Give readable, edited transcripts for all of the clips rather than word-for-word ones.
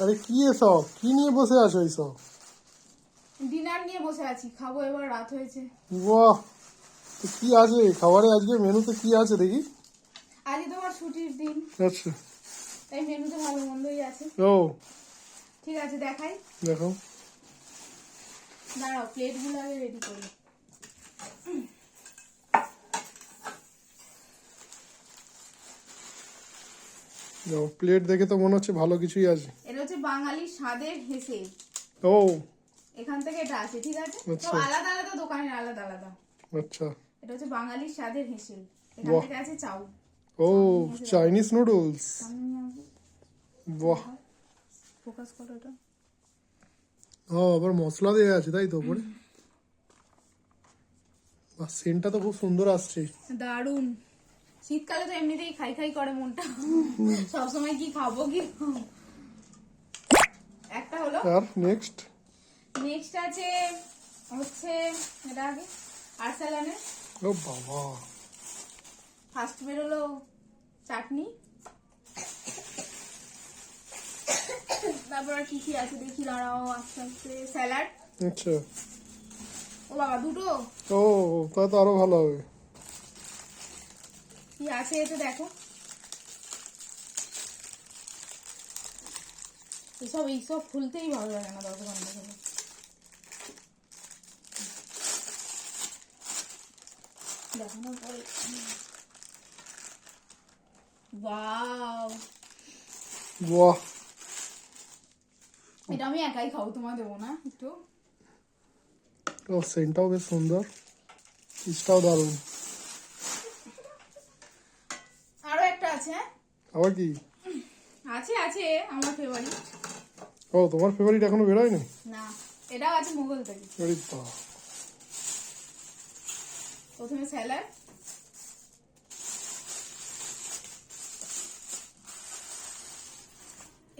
আরে কি এসব, কি নিয়ে বসে আছো এইসব? ডিনার নিয়ে বসে আছি, খাবো, এবার রাত হয়েছে। বাহ, তো কি আছে খাবারে আজকে? মেনুতে কি আছে দেখি। আজকে তোমার ছুটির দিন, আচ্ছা। তাই মেনুতে ভালো মন্দই আছে। ও ঠিক আছে, দেখাই। দেখো। দাঁড়াও, প্লেটগুলো আগে রেডি করি। প্লেট দেখে তো মনে হচ্ছে ভালো কিছুই আছে। এটা হচ্ছে বাঙালি স্বাদের হেসেল। ও এখান থেকে এটা আছে, ঠিক আছে? তো আচ্ছা আলাদা আলাদা দোকানের আলাদা আলাদা। আচ্ছা। এটা হচ্ছে বাঙালি স্বাদের হেসেল। এখান বাহ। থেকে আছে চাউ। ও চাইনিজ নুডলস। বাহ। ফোকাস করো এটা। ও আবার মশলা দেওয়া আছে তাই তো উপরে? বাহ, সেন্টটা তো খুব সুন্দর আসছে। দারুন। শীতকালে তো এমনিতেই খাই খাই করে মনটা, সবসময় কি খাবো কি। একটা হলো। আর নেক্সট? নেক্সট আছে হচ্ছে এটা আগে আরসালানের। ও বাবা। ফার্স্ট বেরোলো চাটনি, তারপর আর কি কি আছে দেখি, দাঁড়াও আস্তে আস্তে। স্যালাড। আচ্ছা। ও বাবা, দুটো। ও তা তো আরো ভালো হবে। কি আছে এতে দেখো। এইসব খুলতেই ভালো লাগে না, 10 ঘন্টা ধরে। দেখানোর পরে ওয়াও, বাহ। এটা আমি একাই খাবো, তোমার দেবো না একটু। ও সেন্টটাও বেশ সুন্দর, পিসটাও দারুণ। আরো একটা আছে। হ্যাঁ আবার কি? আছে আছে, আমার ফেভারিট। ও তোমার ফেভারিট এখনো বেরোয়নি? না, এটাও আছে মোগল থেকে। আরে বাহ। প্রথমে স্যালাড,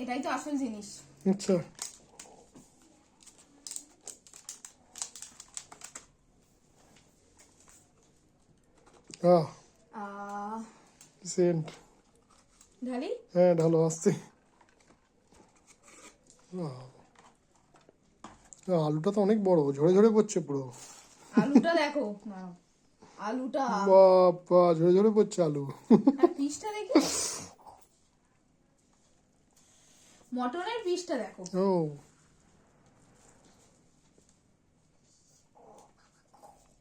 এটাই তো আসল জিনিস। আচ্ছা। আহ সেন্ট। ঢালি। হ্যাঁ ঢালো আসছে। আলুটা তো অনেক বড়, ঝরে ঝরে পড়ছে পুরো। আলুটা দেখো না, আলুটা বাবা ঝরে ঝরে পড়ছে আলু। আর পিসটা দেখি, মটনের পিসটা দেখো। ও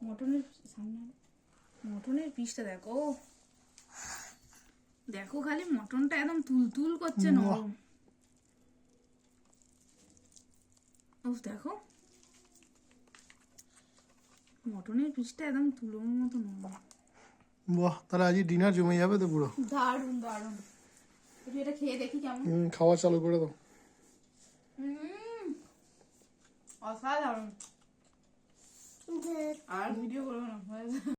মটনের সামনে, মটনের পিসটা দেখো। দেখো খালি মটনটা একদম তুল করছে, নরম। ও দেখো, মটনের পিসটা একদম তুলোর মতো নরম। বাহ, তাহলে আজকে ডিনার জমে যাবে তো পুরো। দারুন দারুন। একটু এটা খেয়ে দেখি কেমন। খাওয়া চালু করে দাও। অসাধারণ। আর ভিডিও করবো না।